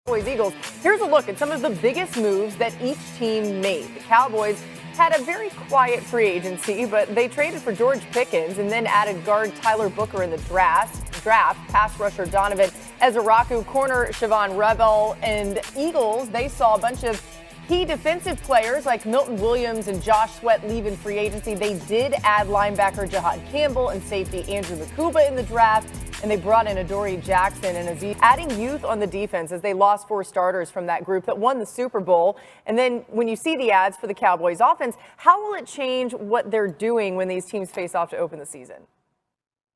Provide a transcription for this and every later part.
Cowboys Eagles. Here's a look at some of the biggest moves that each team made. The Cowboys had a very quiet free agency, but they traded for George Pickens and then added guard Tyler Booker in the draft, pass rusher Donovan Ezeraku, corner Siobhan Rebel, and Eagles, they saw a bunch of key defensive players like Milton Williams and Josh Sweat leave in free agency. They did add linebacker Jahad Campbell and safety Andrew Makuba in the draft, and they brought in Adoree Jackson and Aziz, adding youth on the defense as they lost 4 starters from that group that won the Super Bowl. And then when you see the ads for the Cowboys offense, how will it change what they're doing when these teams face off to open the season?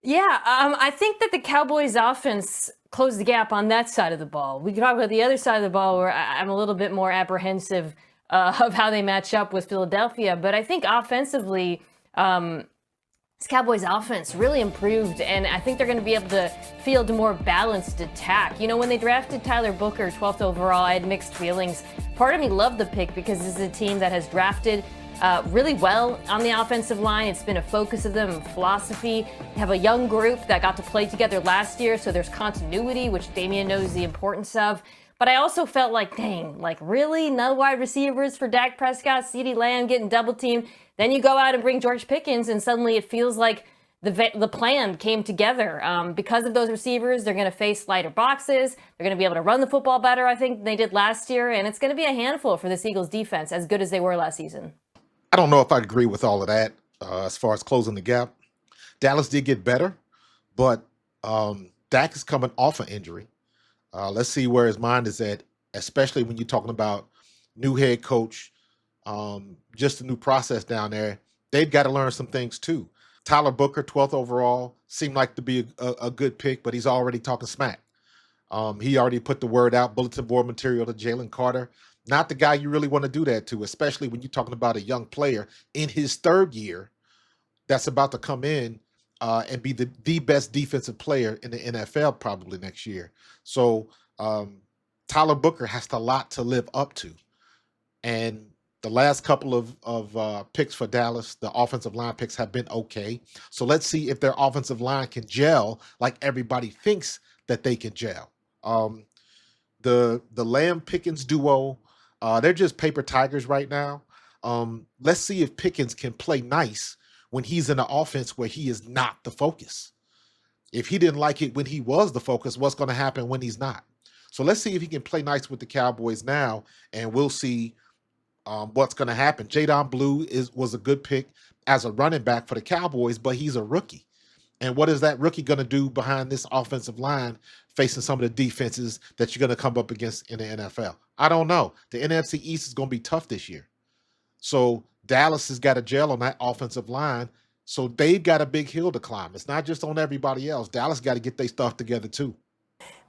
Yeah, I think that the Cowboys offense closed the gap on that side of the ball. We can talk about the other side of the ball where I'm a little bit more apprehensive of how they match up with Philadelphia. But I think offensively, this Cowboys offense really improved, and I think they're going to be able to field a more balanced attack. You know, when they drafted Tyler Booker 12th overall, I had mixed feelings. Part of me loved the pick because this is a team that has drafted really well on the offensive line. It's been a focus of them, philosophy. They have a young group that got to play together last year, so there's continuity, which Damian knows the importance of. But I also felt like, dang, like really? No wide receivers for Dak Prescott, CeeDee Lamb getting double teamed. Then you go out and bring George Pickens, and suddenly it feels like the plan came together. Because of those receivers, they're going to face lighter boxes. They're going to be able to run the football better, I think, than they did last year. And it's going to be a handful for this Eagles defense, as good as they were last season. I don't know if I agree with all of that as far as closing the gap. Dallas did get better, but Dak is coming off an injury. Let's see where his mind is at, especially when you're talking about new head coach, just a new process down there. They've got to learn some things too. Tyler Booker, 12th overall, seemed like to be a good pick, but he's already talking smack. He already put the word out, bulletin board material to Jalen Carter. Not the guy you really want to do that to, especially when you're talking about a young player in his 3rd year that's about to come in and be the best defensive player in the NFL probably next year. So Tyler Booker has a lot to live up to. And the last couple of picks for Dallas, the offensive line picks have been okay. So let's see if their offensive line can gel like everybody thinks that they can gel. The Lamb-Pickens duo, they're just paper tigers right now. Let's see if Pickens can play nice when he's in an offense where he is not the focus. If he didn't like it when he was the focus, what's going to happen when he's not? So let's see if he can play nice with the Cowboys now, and we'll see what's going to happen. Jadon Blue was a good pick as a running back for the Cowboys, but he's a rookie. And what is that rookie going to do behind this offensive line facing some of the defenses that you're going to come up against in the NFL? I don't know. The NFC East is going to be tough this year. So Dallas has got a gel on that offensive line. So they've got a big hill to climb. It's not just on everybody else. Dallas got to get their stuff together too.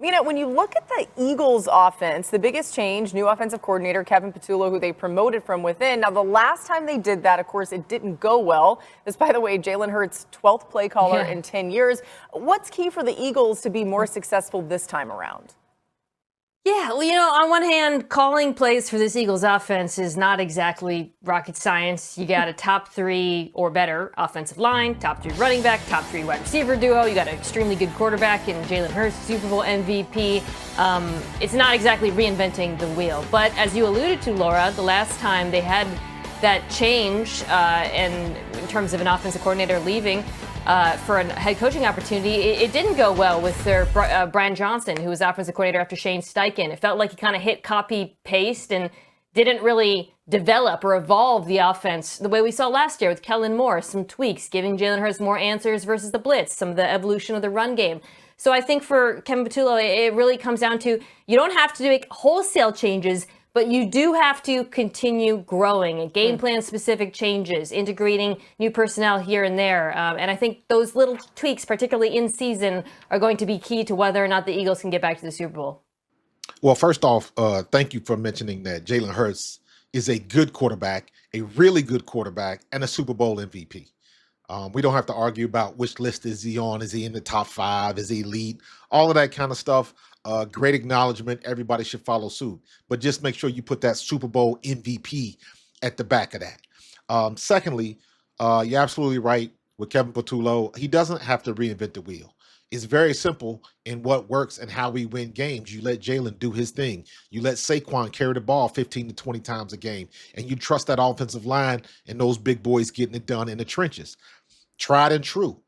Mina, when you look at the Eagles offense, the biggest change, new offensive coordinator Kevin Patullo, who they promoted from within. Now, the last time they did that, of course, it didn't go well. This, by the way, Jalen Hurts' 12th play caller in 10 years. What's key for the Eagles to be more successful this time around? Yeah, well, you know, on one hand, calling plays for this Eagles offense is not exactly rocket science. You got a top 3 or better offensive line, top 3 running back, top 3 wide receiver duo. You got an extremely good quarterback in Jalen Hurts, Super Bowl MVP. It's not exactly reinventing the wheel. But as you alluded to, Laura, the last time they had that change and in terms of an offensive coordinator leaving, for a head coaching opportunity, it didn't go well with their Brian Johnson, who was offensive coordinator after Shane Steichen. It felt like he kind of hit copy-paste and didn't really develop or evolve the offense the way we saw last year with Kellen Moore, some tweaks, giving Jalen Hurts more answers versus the blitz, some of the evolution of the run game. So I think for Kevin Patullo, it really comes down to you don't have to make wholesale changes, but you do have to continue growing and game plan specific changes, integrating new personnel here and there. And I think those little tweaks, particularly in season, are going to be key to whether or not the Eagles can get back to the Super Bowl. Well, first off, thank you for mentioning that Jalen Hurts is a good quarterback, a really good quarterback, and a Super Bowl MVP. We don't have to argue about which list is he on. Is he in the top 5? Is he elite? All of that kind of stuff. Great acknowledgement. Everybody should follow suit. But just make sure you put that Super Bowl MVP at the back of that. Secondly, you're absolutely right with Kevin Patullo. He doesn't have to reinvent the wheel. It's very simple in what works and how we win games. You let Jalen do his thing. You let Saquon carry the ball 15 to 20 times a game, and you trust that offensive line and those big boys getting it done in the trenches. Tried and true.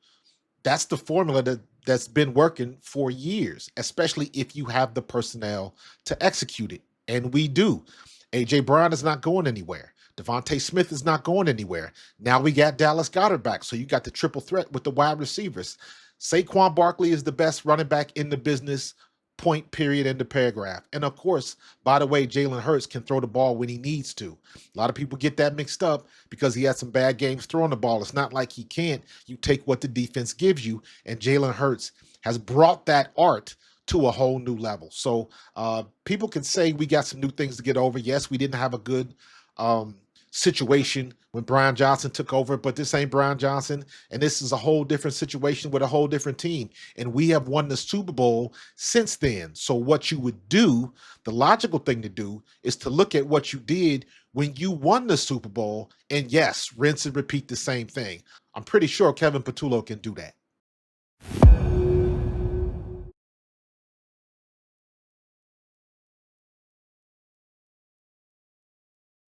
That's the formula that's been working for years, especially if you have the personnel to execute it. And we do. AJ Brown is not going anywhere. Devontae Smith is not going anywhere. Now we got Dallas Goedert back. So you got the triple threat with the wide receivers. Saquon Barkley is the best running back in the business, point, period, end of paragraph. And of course, by the way, Jalen Hurts can throw the ball when he needs to. A lot of people get that mixed up because he had some bad games throwing the ball. It's not like he can't. You take what the defense gives you, and Jalen Hurts has brought that art to a whole new level. So people can say we got some new things to get over. Yes, we didn't have a good situation when Brian Johnson took over, but this ain't Brian Johnson, and this is a whole different situation with a whole different team, and we have won the Super Bowl since then. So what you would do, the logical thing to do, is to look at what you did when you won the Super Bowl, and yes, rinse and repeat the same thing. I'm pretty sure Kevin Patullo can do that.